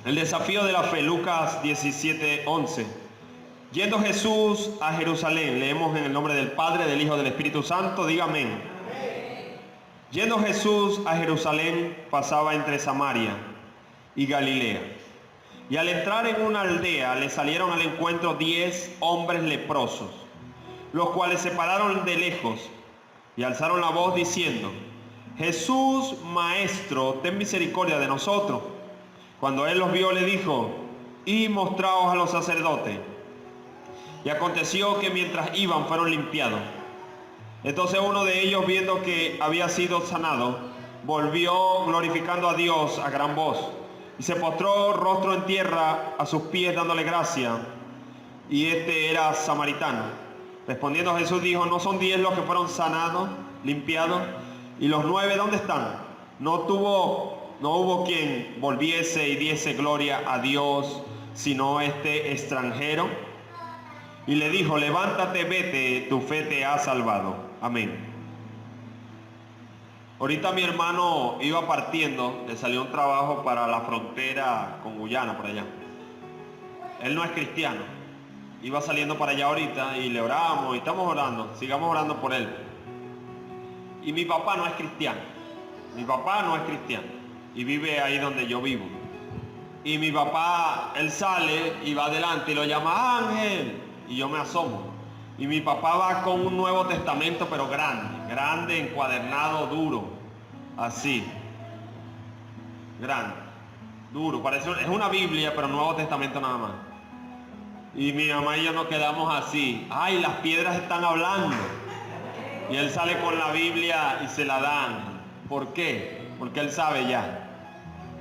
El desafío de la fe, Lucas 17:11. Yendo Jesús a Jerusalén, leemos en el nombre del Padre, del Hijo, del Espíritu Santo, diga amén. Yendo Jesús a Jerusalén, pasaba entre Samaria y Galilea. Y al entrar en una aldea, le salieron al encuentro 10 hombres leprosos, los cuales se pararon de lejos y alzaron la voz diciendo: Jesús, Maestro, ten misericordia de nosotros. Cuando él los vio, le dijo: y mostraos a los sacerdotes. Y aconteció que mientras iban, fueron limpiados. Entonces uno de ellos, viendo que había sido sanado, volvió glorificando a Dios a gran voz, y se postró rostro en tierra a sus pies, dándole gracia. Y este era samaritano. Respondiendo Jesús dijo: ¿no son 10 los que fueron sanados, limpiados? ¿Y los 9 dónde están? No hubo quien volviese y diese gloria a Dios, sino este extranjero. Y le dijo: levántate, vete, tu fe te ha salvado. Amén. Ahorita mi hermano iba partiendo, le salió un trabajo para la frontera con Guyana, por allá. Él no es cristiano. Iba saliendo para allá ahorita y le oramos y estamos orando, sigamos orando por él. Y mi papá no es cristiano. Mi papá no es cristiano y vive ahí donde yo vivo. Y mi papá, él sale y va adelante y lo llama Ángel. Y yo me asomo. Y mi papá va con un Nuevo Testamento, pero grande, encuadernado, duro. Así. Grande. Duro. Parece, es una Biblia, pero Nuevo Testamento nada más. Y mi mamá y yo nos quedamos así. Ay, las piedras están hablando. Y él sale con la Biblia y se la dan. ¿Por qué? Porque él sabe ya.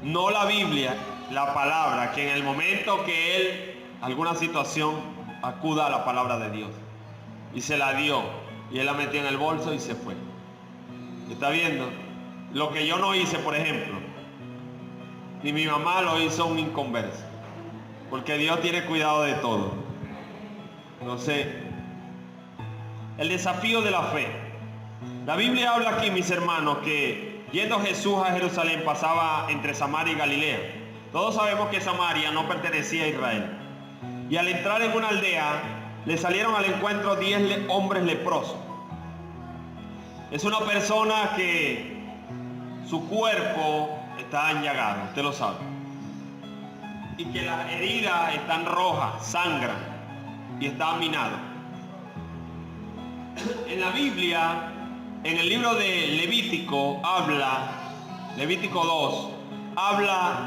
No la Biblia, la palabra, que en el momento que él, alguna situación, acuda a la palabra de Dios. Y se la dio. Y él la metió en el bolso y se fue. ¿Está viendo? Lo que yo no hice, por ejemplo. Ni mi mamá lo hizo un inconverso. Porque Dios tiene cuidado de todo. No sé. El desafío de la fe. La Biblia habla aquí, mis hermanos, que yendo Jesús a Jerusalén pasaba entre Samaria y Galilea. Todos sabemos que Samaria no pertenecía a Israel. Y al entrar en una aldea, le salieron al encuentro 10 hombres leprosos. Es una persona que su cuerpo está enllagado, usted lo sabe. Y que las heridas están rojas, sangran y está minado. En la Biblia, en el libro de Levítico, Levítico 2, habla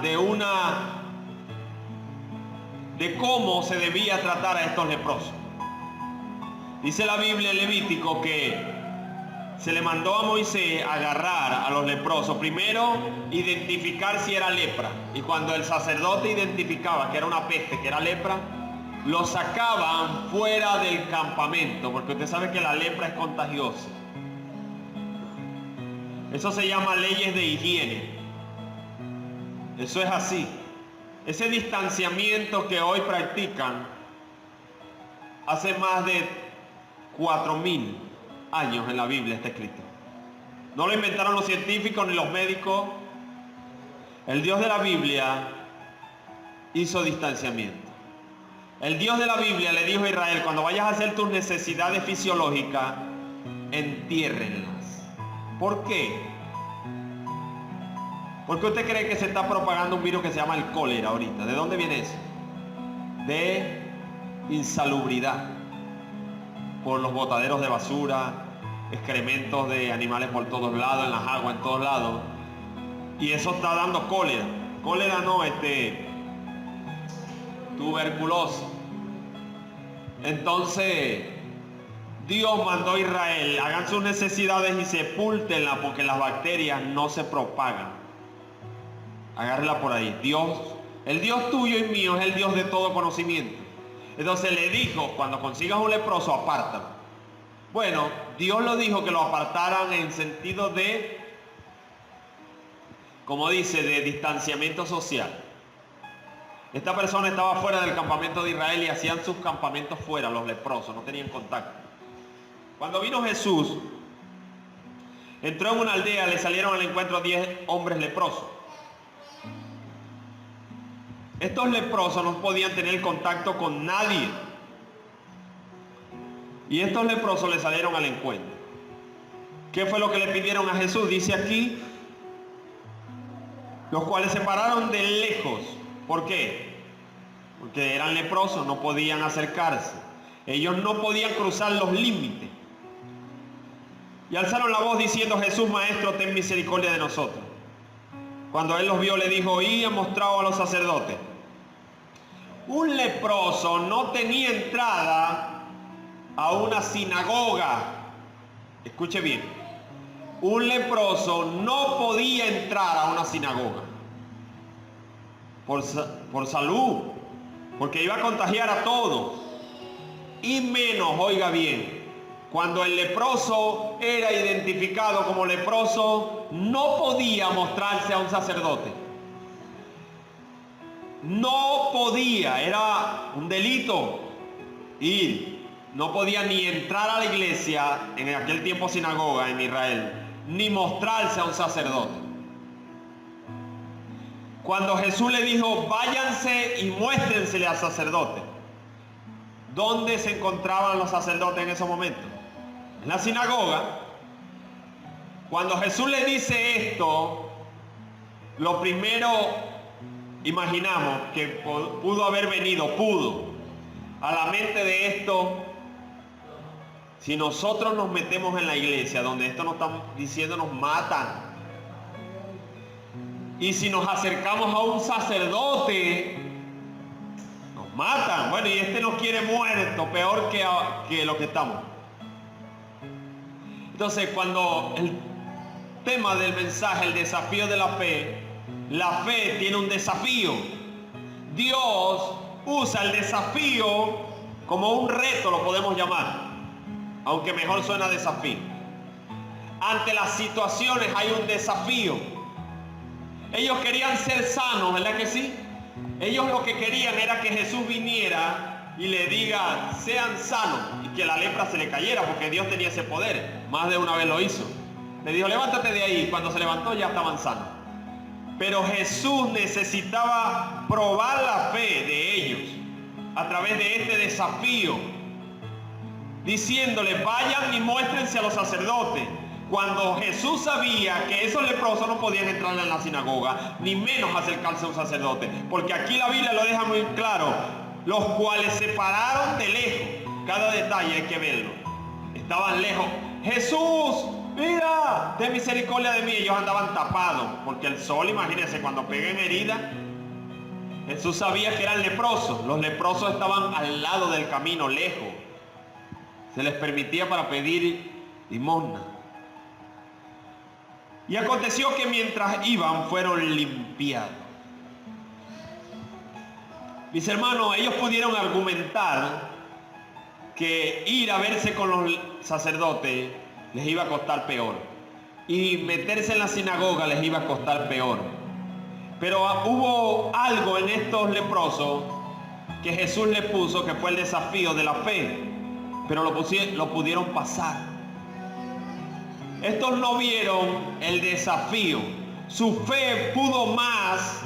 de cómo se debía tratar a estos leprosos. Dice la Biblia en Levítico que se le mandó a Moisés agarrar a los leprosos. Primero, identificar si era lepra. Y cuando el sacerdote identificaba que era una peste, que era lepra, lo sacaban fuera del campamento, porque usted sabe que la lepra es contagiosa. Eso se llama leyes de higiene. Eso es así. Ese distanciamiento que hoy practican hace más de 4000 años en la Biblia está escrito. No lo inventaron los científicos ni los médicos. El Dios de la Biblia hizo distanciamiento. El Dios de la Biblia le dijo a Israel: cuando vayas a hacer tus necesidades fisiológicas, entiérrenlas. ¿Por qué? ¿Por qué usted cree que se está propagando un virus que se llama el cólera ahorita? ¿De dónde viene eso? De insalubridad. Por los botaderos de basura, excrementos de animales por todos lados, en las aguas, en todos lados. Y eso está dando cólera. Cólera no, tuberculosis. Entonces, Dios mandó a Israel: hagan sus necesidades y sepúltenla, porque las bacterias no se propagan. Agárrela por ahí. Dios, el Dios tuyo y mío, es el Dios de todo conocimiento. Entonces le dijo: cuando consigas un leproso, apártalo. Bueno, Dios lo dijo que lo apartaran en sentido de, como dice, de distanciamiento social. Esta persona estaba fuera del campamento de Israel y hacían sus campamentos fuera, los leprosos, no tenían contacto. Cuando vino Jesús, entró en una aldea, le salieron al encuentro 10 hombres leprosos. Estos leprosos no podían tener contacto con nadie. Y estos leprosos le salieron al encuentro. ¿Qué fue lo que le pidieron a Jesús? Dice aquí, los cuales se pararon de lejos. ¿Por qué? Porque eran leprosos, no podían acercarse. Ellos no podían cruzar los límites. Y alzaron la voz diciendo: Jesús, Maestro, ten misericordia de nosotros. Cuando él los vio, le dijo: y ha mostrado a los sacerdotes. Un leproso no tenía entrada a una sinagoga. Escuche bien. Un leproso no podía entrar a una sinagoga por salud, porque iba a contagiar a todos. Y menos, oiga bien, cuando el leproso era identificado como leproso, no podía mostrarse a un sacerdote. No podía, era un delito ir. No podía ni entrar a la iglesia, en aquel tiempo sinagoga en Israel, ni mostrarse a un sacerdote. Cuando Jesús le dijo: váyanse y muéstrensele al sacerdote, ¿dónde se encontraban los sacerdotes en ese momento? En la sinagoga. Cuando Jesús le dice esto, lo primero imaginamos que pudo haber venido a la mente de esto: si nosotros nos metemos en la iglesia donde esto nos están diciendo, nos matan. Y si nos acercamos a un sacerdote, nos matan. Bueno, y este nos quiere muerto, peor que lo que estamos. Entonces, cuando el tema del mensaje, el desafío de la fe tiene un desafío. Dios usa el desafío como un reto, lo podemos llamar, aunque mejor suena desafío. Ante las situaciones hay un desafío. Ellos querían ser sanos, ¿verdad que sí? Ellos lo que querían era que Jesús viniera y le diga: sean sanos, y que la lepra se le cayera, porque Dios tenía ese poder. Más de una vez lo hizo. Le dijo: levántate de ahí. Cuando se levantó ya estaban sanos. Pero Jesús necesitaba probar la fe de ellos a través de este desafío, diciéndole: vayan y muéstrense a los sacerdotes. Cuando Jesús sabía que esos leprosos no podían entrar en la sinagoga, ni menos acercarse a un sacerdote, porque aquí la Biblia lo deja muy claro: los cuales se pararon de lejos. Cada detalle hay que verlo. Estaban lejos. Jesús, mira, ten misericordia de mí. Ellos andaban tapados, porque el sol, imagínense, cuando pega en herida. Jesús sabía que eran leprosos. Los leprosos estaban al lado del camino, lejos. Se les permitía para pedir limosna. Y aconteció que mientras iban, fueron limpiados. Mis hermanos, ellos pudieron argumentar que ir a verse con los sacerdotes les iba a costar peor, y meterse en la sinagoga les iba a costar peor. Pero hubo algo en estos leprosos que Jesús les puso, que fue el desafío de la fe, pero lo pudieron pasar. Estos no vieron el desafío. Su fe pudo más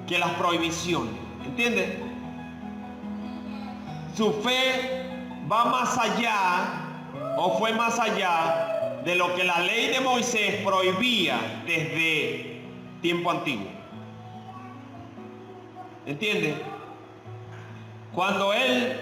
que las prohibiciones. ¿Entiendes? Su fe va más allá, o fue más allá de lo que la ley de Moisés prohibía desde tiempo antiguo. ¿Entiendes? Cuando él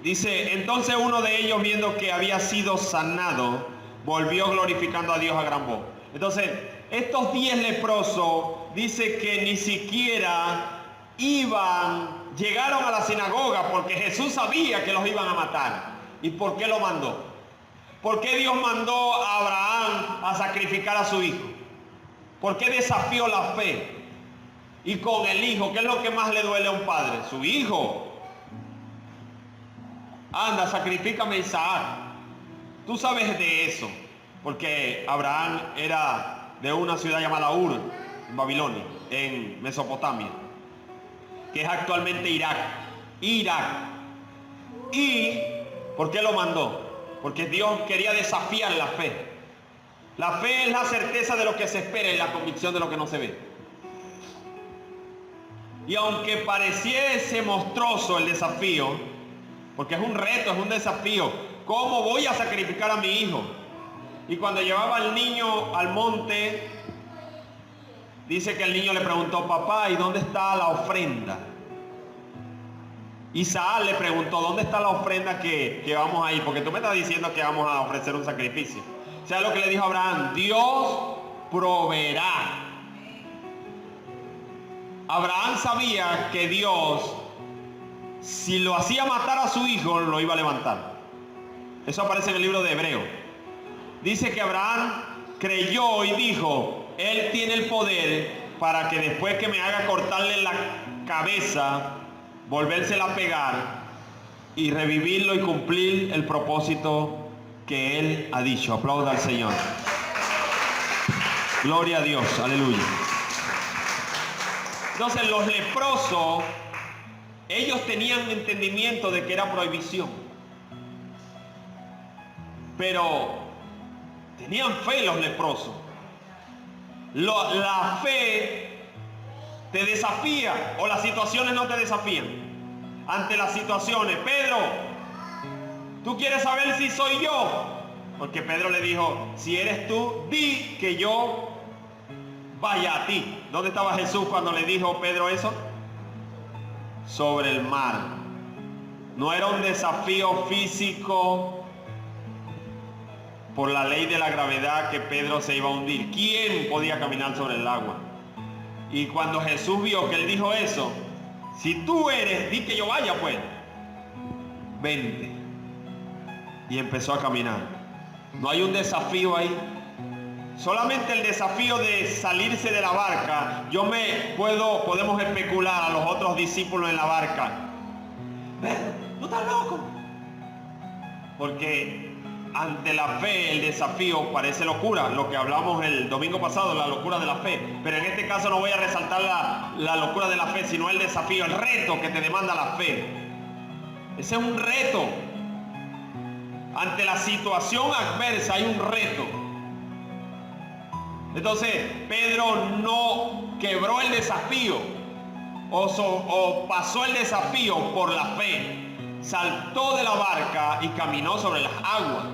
dice: entonces uno de ellos, viendo que había sido sanado, volvió glorificando a Dios a gran voz. Entonces, estos 10 leprosos, dice que ni siquiera llegaron a la sinagoga, porque Jesús sabía que los iban a matar. ¿Y por qué lo mandó? ¿Por qué Dios mandó a Abraham a sacrificar a su hijo? ¿Por qué desafió la fe? Y con el hijo, ¿qué es lo que más le duele a un padre? Su hijo. Anda, sacrifícame a Isaac. Tú sabes de eso, porque Abraham era de una ciudad llamada Ur, en Babilonia, en Mesopotamia, que es actualmente Irak. ¿Y por qué lo mandó? Porque Dios quería desafiar la fe. La fe es la certeza de lo que se espera y la convicción de lo que no se ve. Y aunque pareciese monstruoso el desafío, porque es un reto, es un desafío, ¿cómo voy a sacrificar a mi hijo? Y cuando llevaba al niño al monte, dice que el niño le preguntó, papá, ¿y dónde está la ofrenda? Isaac le preguntó, ¿dónde está la ofrenda que vamos a ir? Porque tú me estás diciendo que vamos a ofrecer un sacrificio. O sea, lo que le dijo Abraham, Dios proveerá. Abraham sabía que Dios, si lo hacía matar a su hijo, lo iba a levantar. Eso aparece en el libro de Hebreo. Dice que Abraham creyó y dijo, Él tiene el poder para que después que me haga cortarle la cabeza, volvérsela a pegar y revivirlo y cumplir el propósito que Él ha dicho. Aplauda al Señor. Gloria a Dios, aleluya. Entonces los leprosos, ellos tenían entendimiento de que era prohibición, pero tenían fe los leprosos. La fe te desafía, o las situaciones no te desafían. Ante las situaciones, Pedro, ¿tú quieres saber si soy yo? Porque Pedro le dijo, si eres tú, di que yo vaya a ti. ¿Dónde estaba Jesús cuando le dijo Pedro eso? Sobre el mar. No era un desafío físico por la ley de la gravedad que Pedro se iba a hundir. ¿Quién podía caminar sobre el agua? Y cuando Jesús vio que él dijo eso, si tú eres, di que yo vaya pues. Vente. Y empezó a caminar. No hay un desafío ahí. Solamente el desafío de salirse de la barca. Podemos especular a los otros discípulos en la barca. Pedro, ¿tú estás loco? Porque ante la fe el desafío parece locura. Lo que hablamos el domingo pasado, la locura de la fe. Pero en este caso no voy a resaltar la locura de la fe, sino el desafío, el reto que te demanda la fe. Ese es un reto. Ante la situación adversa hay un reto. Entonces Pedro no quebró el desafío o pasó el desafío por la fe. Saltó de la barca y caminó sobre las aguas.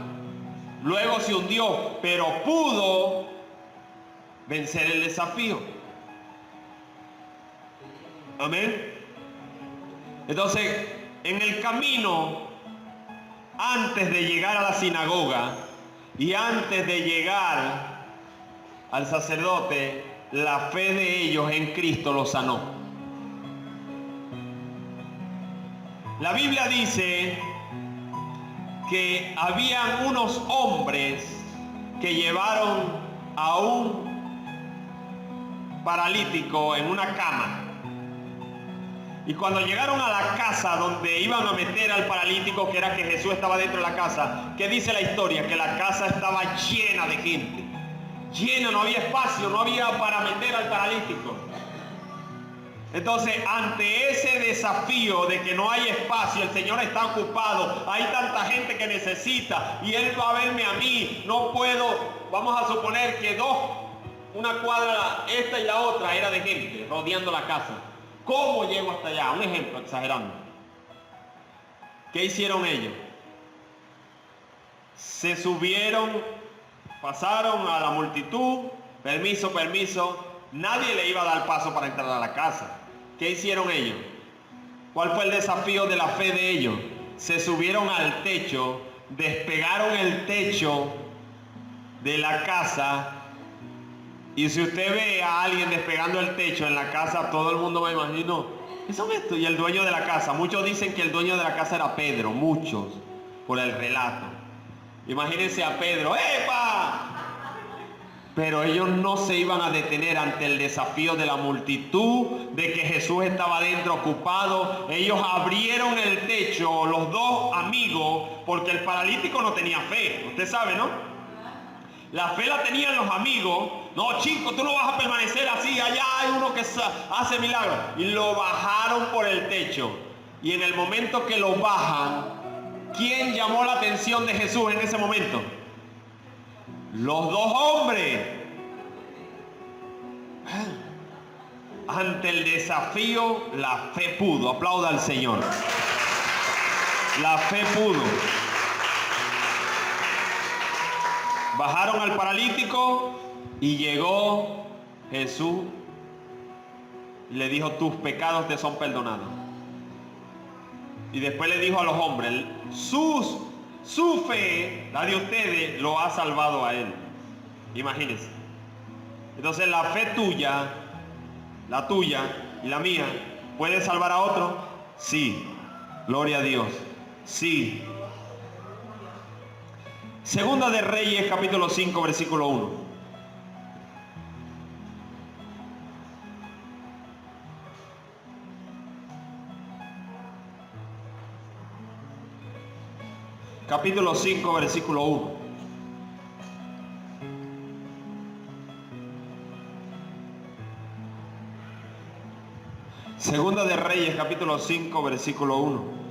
Luego se hundió, pero pudo vencer el desafío. Amén. Entonces, en el camino, antes de llegar a la sinagoga y antes de llegar al sacerdote, la fe de ellos en Cristo los sanó. La Biblia dice que habían unos hombres que llevaron a un paralítico en una cama. Y cuando llegaron a la casa donde iban a meter al paralítico, que era que Jesús estaba dentro de la casa, ¿qué dice la historia? Que la casa estaba llena de gente. Llena, no había espacio, no había para meter al paralítico. Entonces, ante ese desafío de que no hay espacio, el Señor está ocupado, hay tanta gente que necesita y Él va a verme a mí, no puedo, vamos a suponer que una cuadra, esta y la otra, era de gente rodeando la casa. ¿Cómo llego hasta allá? Un ejemplo, exagerando. ¿Qué hicieron ellos? Se subieron, pasaron a la multitud, permiso, nadie le iba a dar paso para entrar a la casa. ¿Qué hicieron ellos? ¿Cuál fue el desafío de la fe de ellos? Se subieron al techo, despegaron el techo de la casa. Y si usted ve a alguien despegando el techo en la casa, todo el mundo me imagino, ¿qué son estos? Y el dueño de la casa, muchos dicen que el dueño de la casa era Pedro, muchos, por el relato. Imagínense a Pedro, ¡epa! Pero ellos no se iban a detener ante el desafío de la multitud, de que Jesús estaba dentro ocupado. Ellos abrieron el techo, los dos amigos, porque el paralítico no tenía fe. Usted sabe, ¿no? La fe la tenían los amigos. No, chicos, tú no vas a permanecer así. Allá hay uno que hace milagros. Y lo bajaron por el techo. Y en el momento que lo bajan, ¿quién llamó la atención de Jesús en ese momento? Los dos hombres. ante el desafío, la fe pudo. Aplauda al Señor. La fe pudo. Bajaron al paralítico y llegó Jesús y le dijo: tus pecados te son perdonados. Y después le dijo a los hombres: su fe, la de ustedes, lo ha salvado a él. Imagínense. Entonces la fe tuya, la tuya y la mía, ¿puede salvar a otro? Sí. Gloria a Dios. Sí. Segunda de Reyes, capítulo 5, versículo 1. Capítulo 5, versículo 1. Segunda de Reyes, capítulo 5, versículo 1.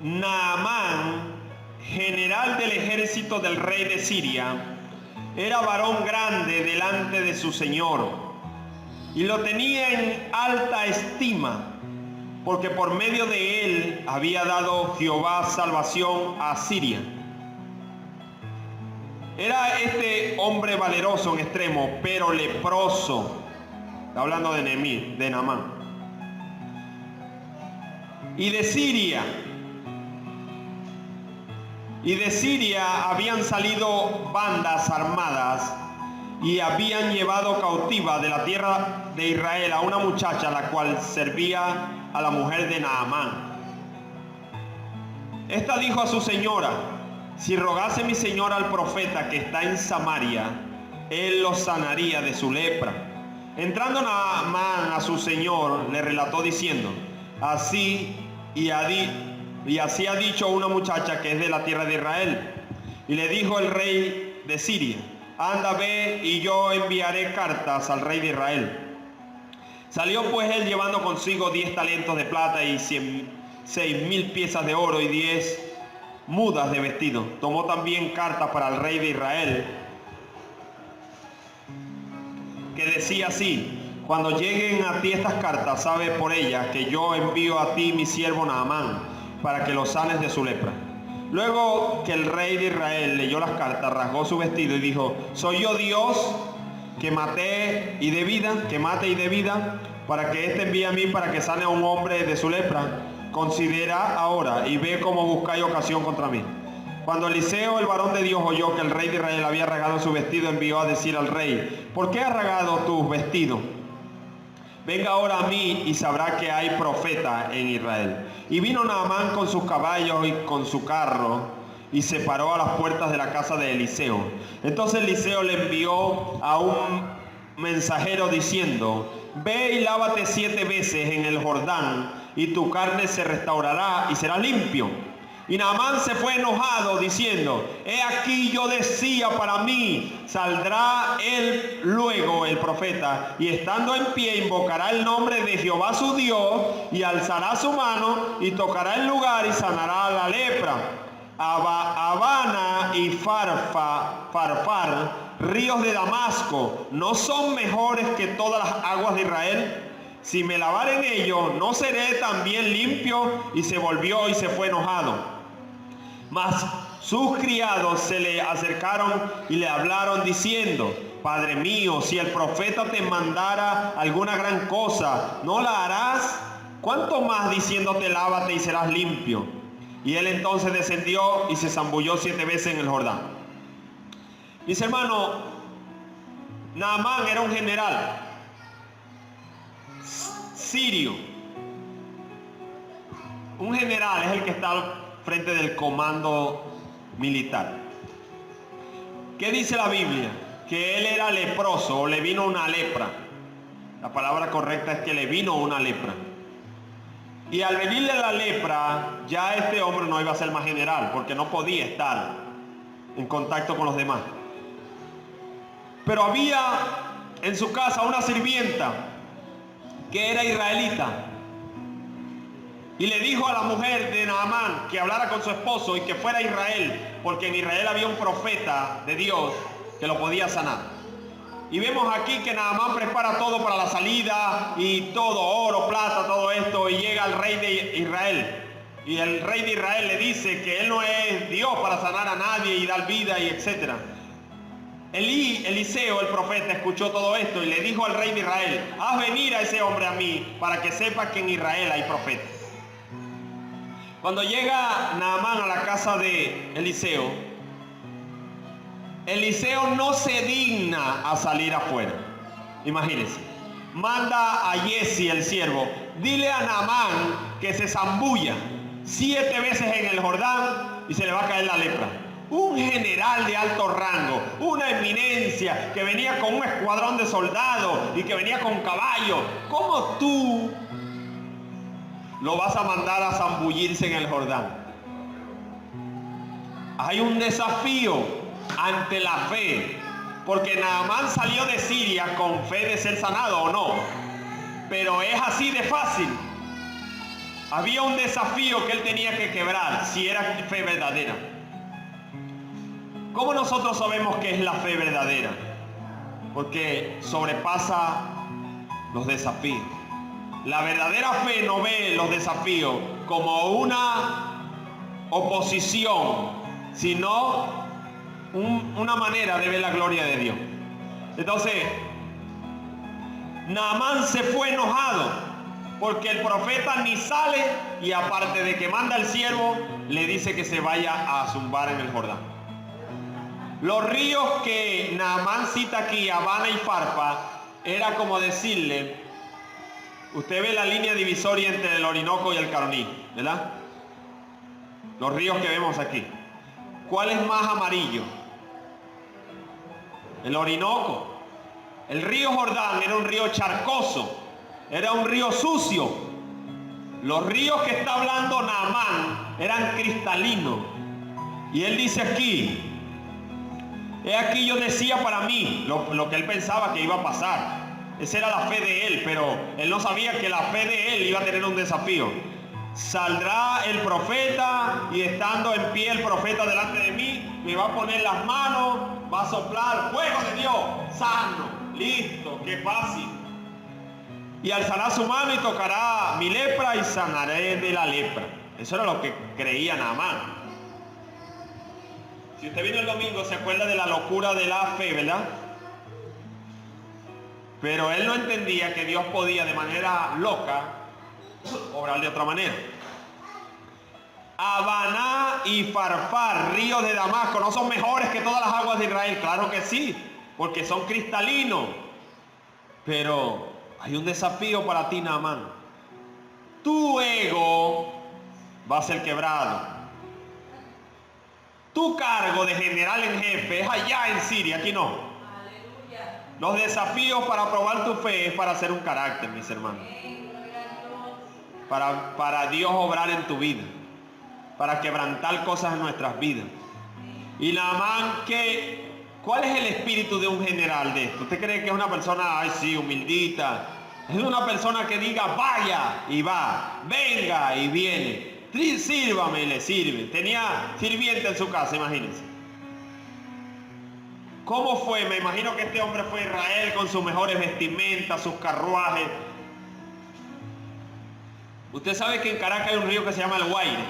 Naamán, general del ejército del rey de Siria, era varón grande delante de su señor y lo tenía en alta estima, porque por medio de él había dado Jehová salvación a Siria. Era este hombre valeroso en extremo, pero leproso. Está hablando de Naamán. Y de Siria habían salido bandas armadas y habían llevado cautiva de la tierra de Israel a una muchacha, la cual servía a la mujer de Naamán. Esta dijo a su señora: si rogase mi señor al profeta que está en Samaria, él lo sanaría de su lepra. Entrando Naamán a su señor, le relató diciendo: así ha dicho una muchacha que es de la tierra de Israel. Y le dijo el rey de Siria: anda, ve, y yo enviaré cartas al rey de Israel. Salió pues él llevando consigo 10 talentos de plata y 6,000 piezas de oro y 10 mudas de vestido. Tomó también cartas para el rey de Israel, que decía así: cuando lleguen a ti estas cartas, sabe por ellas que yo envío a ti mi siervo Naamán, para que lo sanes de su lepra. Luego que el rey de Israel leyó las cartas, rasgó su vestido y dijo: ¿soy yo Dios que mate y dé vida, para que éste envíe a mí para que sane a un hombre de su lepra? Considera ahora y ve cómo buscáis ocasión contra mí. Cuando Eliseo, el varón de Dios, oyó que el rey de Israel había rasgado su vestido, envió a decir al rey: ¿por qué has rasgado tus vestidos? Venga ahora a mí y sabrá que hay profeta en Israel. Y vino Naamán con sus caballos y con su carro y se paró a las puertas de la casa de Eliseo. Entonces Eliseo le envió a un mensajero diciendo: ve y lávate 7 veces en el Jordán y tu carne se restaurará y será limpio. Y Naamán se fue enojado diciendo: he aquí yo decía para mí, saldrá él luego el profeta, y estando en pie invocará el nombre de Jehová su Dios, y alzará su mano y tocará el lugar y sanará la lepra. Abana y Farfar, ríos de Damasco, ¿no son mejores que todas las aguas de Israel? Si me lavare en ellos, ¿no seré también limpio? Y se volvió y se fue enojado. Mas sus criados se le acercaron y le hablaron diciendo: Padre mío, si el profeta te mandara alguna gran cosa, ¿no la harás? ¿Cuánto más diciéndote lávate y serás limpio? Y él entonces descendió y se zambulló 7 veces en el Jordán. Mis hermanos, Naamán era un general sirio. Un general es el que está al frente del comando militar. ¿Qué dice la Biblia? Que él era leproso, o le vino una lepra. La palabra correcta es que le vino una lepra. Y al venirle la lepra, ya este hombre no iba a ser más general, porque no podía estar en contacto con los demás. Pero había en su casa una sirvienta que era israelita. Y le dijo a la mujer de Naamán que hablara con su esposo y que fuera a Israel, porque en Israel había un profeta de Dios que lo podía sanar. Y vemos aquí que Naamán prepara todo para la salida y todo, oro, plata, todo esto, y llega el rey de Israel. Y el rey de Israel le dice que él no es Dios para sanar a nadie y dar vida y etcétera. Eliseo, el profeta, escuchó todo esto y le dijo al rey de Israel: haz venir a ese hombre a mí para que sepa que en Israel hay profetas. Cuando llega Naamán a la casa de Eliseo, Eliseo no se digna a salir afuera. Imagínense. Manda a Giezi, el siervo: dile a Naamán que se zambulla 7 veces en el Jordán y se le va a caer la lepra. Un general de alto rango, una eminencia que venía con un escuadrón de soldados y que venía con caballo. ¿Cómo tú lo vas a mandar a zambullirse en el Jordán? Hay un desafío ante la fe, porque Naamán salió de Siria con fe de ser sanado o no, pero es así de fácil. Había un desafío que él tenía que quebrar si era fe verdadera. ¿Cómo nosotros sabemos que es la fe verdadera? Porque sobrepasa los desafíos. La verdadera fe no ve los desafíos como una oposición, sino una manera de ver la gloria de Dios. Entonces, Naamán se fue enojado porque el profeta ni sale, y aparte de que manda al siervo, le dice que se vaya a zumbar en el Jordán. Los ríos que Naamán cita aquí, Abana y Farpa, era como decirle, usted ve la línea divisoria entre el Orinoco y el Caroní, ¿verdad? Los ríos que vemos aquí. ¿Cuál es más amarillo? El Orinoco. El río Jordán era un río charcoso, era un río sucio. Los ríos que está hablando Naamán eran cristalinos. Y él dice aquí, he aquí yo decía para mí lo que él pensaba que iba a pasar. Esa era la fe de él, pero él no sabía que la fe de él iba a tener un desafío. Saldrá el profeta y estando en pie el profeta delante de mí, me va a poner las manos, va a soplar fuego de Dios, sano, listo, qué fácil. Y alzará su mano y tocará mi lepra y sanaré de la lepra. Eso era lo que creía Naamán. Si usted vino el domingo, se acuerda de la locura de la fe, ¿verdad? Pero él no entendía que Dios podía de manera loca obrar de otra manera. Abana y Farfar, ríos de Damasco, ¿no son mejores que todas las aguas de Israel? Claro que sí, porque son cristalinos. Pero hay un desafío para ti, Naamán. Tu ego va a ser quebrado. Tu cargo de general en jefe es allá en Siria, aquí no. Aleluya. Los desafíos para probar tu fe es para hacer un carácter, mis hermanos. Para Dios obrar en tu vida, para quebrantar cosas en nuestras vidas. Y Naamán, ¿cuál es el espíritu de un general de esto? ¿Usted cree que es una persona, ay sí, humildita? Es una persona que diga, vaya y va, venga y viene. Sírvame y le sirve. Tenía sirviente en su casa, imagínense. ¿Cómo fue? Me imagino que este hombre fue a Israel con sus mejores vestimentas, sus carruajes. Usted sabe que en Caracas hay un río que se llama el Guaire.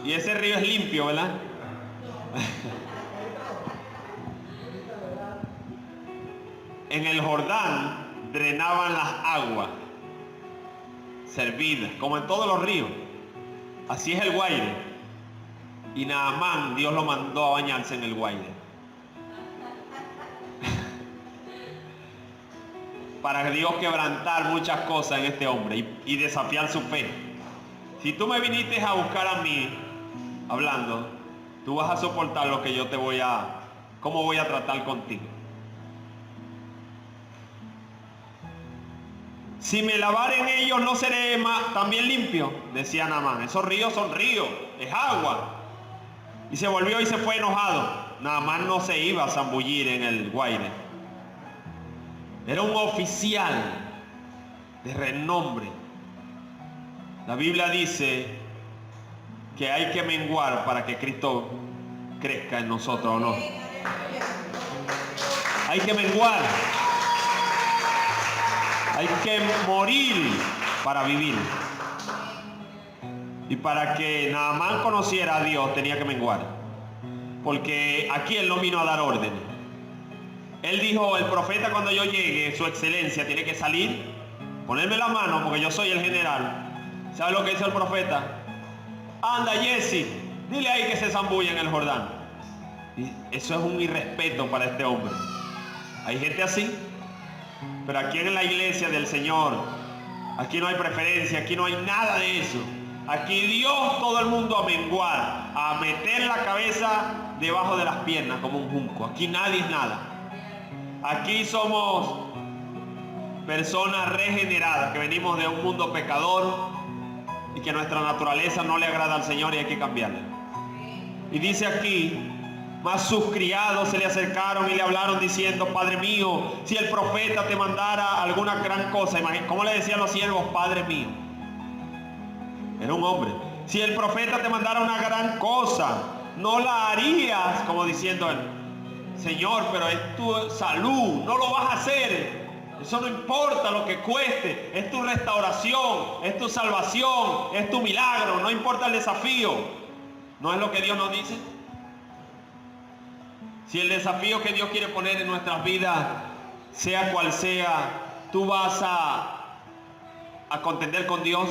Y ese río es limpio, ¿verdad? En el Jordán drenaban las aguas servidas, como en todos los ríos. Así es el Guaire. Y Naamán, Dios lo mandó a bañarse en el Guaire. Para Dios quebrantar muchas cosas en este hombre y desafiar su fe. Si tú me viniste a buscar a mí, hablando, tú vas a soportar lo que yo te voy a, cómo voy a tratar contigo. Si me lavaren ellos, ¿no seré también limpio? Decía Naamán. Esos ríos son ríos, es agua. Y se volvió y se fue enojado. Naamán no se iba a zambullir en el Guaire. Era un oficial de renombre. La Biblia dice que hay que menguar para que Cristo crezca en nosotros, ¿o no? Hay que menguar. Hay que morir para vivir. Y para que Naamán conociera a Dios tenía que menguar. Porque aquí él no vino a dar órdenes. Él dijo, el profeta cuando yo llegue, su excelencia tiene que salir, ponerme la mano porque yo soy el general. ¿Sabe lo que hizo el profeta? Anda, Jesse, dile ahí que se zambulle en el Jordán. Y eso es un irrespeto para este hombre. Hay gente así, pero aquí en la iglesia del Señor, aquí no hay preferencia, aquí no hay nada de eso. Aquí Dios, todo el mundo a menguar, a meter la cabeza debajo de las piernas como un junco. Aquí nadie es nada. Aquí somos personas regeneradas, que venimos de un mundo pecador y que nuestra naturaleza no le agrada al Señor y hay que cambiarla. Y dice aquí, mas sus criados se le acercaron y le hablaron diciendo, Padre mío, si el profeta te mandara alguna gran cosa, ¿cómo le decían los siervos? Padre mío. Era un hombre. Si el profeta te mandara una gran cosa, no la harías, como diciendo él, Señor, pero es tu salud, no lo vas a hacer. Eso no importa lo que cueste, es tu restauración, es tu salvación, es tu milagro, no importa el desafío. ¿No es lo que Dios nos dice? Si el desafío que Dios quiere poner en nuestras vidas, sea cual sea, tú vas a contender con Dios.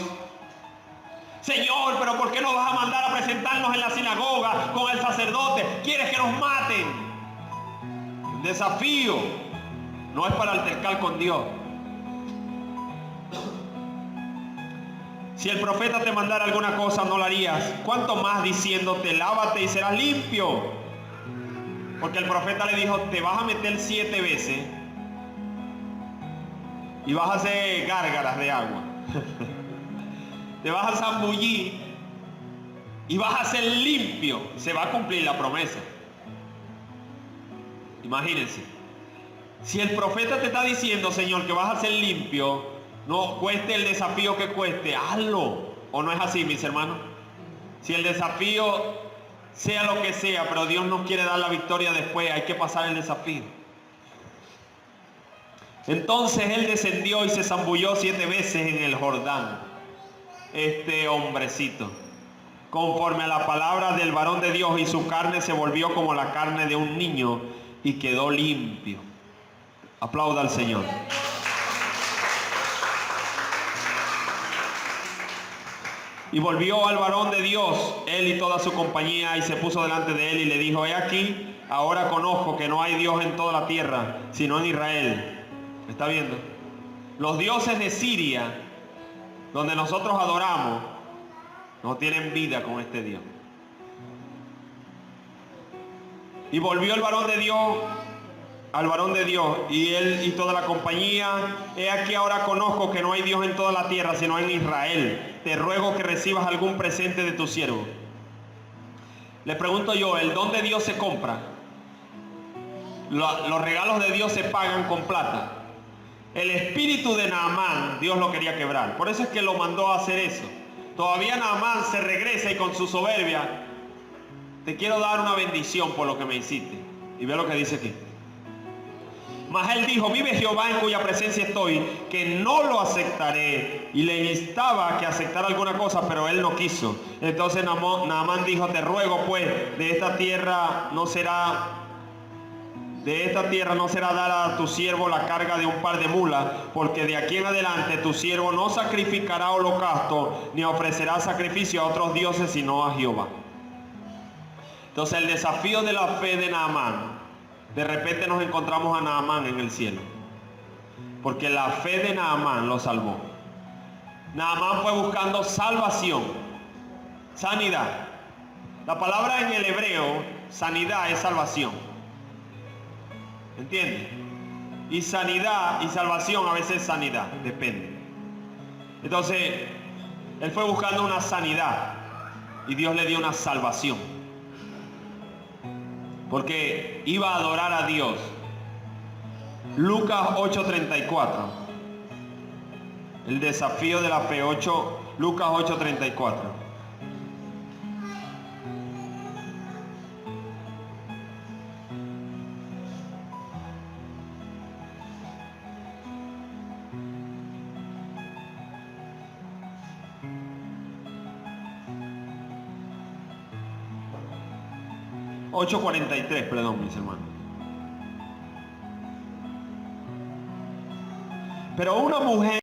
Señor, pero ¿por qué nos vas a mandar a presentarnos en la sinagoga con el sacerdote? ¿Quieres que nos maten? El desafío no es para altercar con Dios. Si el profeta te mandara alguna cosa, no la harías. ¿Cuánto más diciéndote, lávate y serás limpio? Porque el profeta le dijo, te vas a meter 7 veces y vas a hacer gárgaras de agua. Te vas a zambullir y vas a ser limpio. Se va a cumplir la promesa. Imagínense. Si el profeta te está diciendo, Señor, que vas a ser limpio, no cueste el desafío que cueste, hazlo. ¿O no es así, mis hermanos? Si el desafío sea lo que sea, pero Dios nos quiere dar la victoria después, hay que pasar el desafío. Entonces él descendió y se zambulló 7 veces en el Jordán. Este hombrecito, conforme a la palabra del varón de Dios, y su carne se volvió como la carne de un niño y quedó limpio. Aplauda al Señor. Y volvió al varón de Dios, él y toda su compañía, y se puso delante de él y le dijo, he aquí, ahora conozco que no hay Dios en toda la tierra, sino en Israel. ¿Está viendo? Los dioses de Siria, donde nosotros adoramos, no tienen vida con este Dios. Y volvió el varón de Dios al varón de Dios, y él y toda la compañía, he aquí ahora conozco que no hay Dios en toda la tierra, sino en Israel. Te ruego que recibas algún presente de tu siervo. Le pregunto yo, ¿el don de Dios se compra? Los regalos de Dios se pagan con plata. El espíritu de Naamán, Dios lo quería quebrar. Por eso es que lo mandó a hacer eso. Todavía Naamán se regresa y con su soberbia, te quiero dar una bendición por lo que me hiciste. Y ve lo que dice aquí. Mas él dijo, vive Jehová en cuya presencia estoy, que no lo aceptaré. Y le instaba que aceptara alguna cosa, pero él no quiso. Entonces Naamán dijo, te ruego pues, de esta tierra no será dada a tu siervo la carga de un par de mulas, porque de aquí en adelante tu siervo no sacrificará holocausto, ni ofrecerá sacrificio a otros dioses, sino a Jehová. Entonces el desafío de la fe de Naamán, de repente nos encontramos a Naamán en el cielo, porque la fe de Naamán lo salvó. Naamán fue buscando salvación, sanidad. La palabra en el hebreo, sanidad, es salvación. ¿Entiende? Y sanidad y salvación a veces sanidad, depende. Entonces, él fue buscando una sanidad y Dios le dio una salvación. Porque iba a adorar a Dios. Lucas 8:34. El desafío de la fe, Lucas 8:34. $8:43, perdón, mis hermanos. Pero una mujer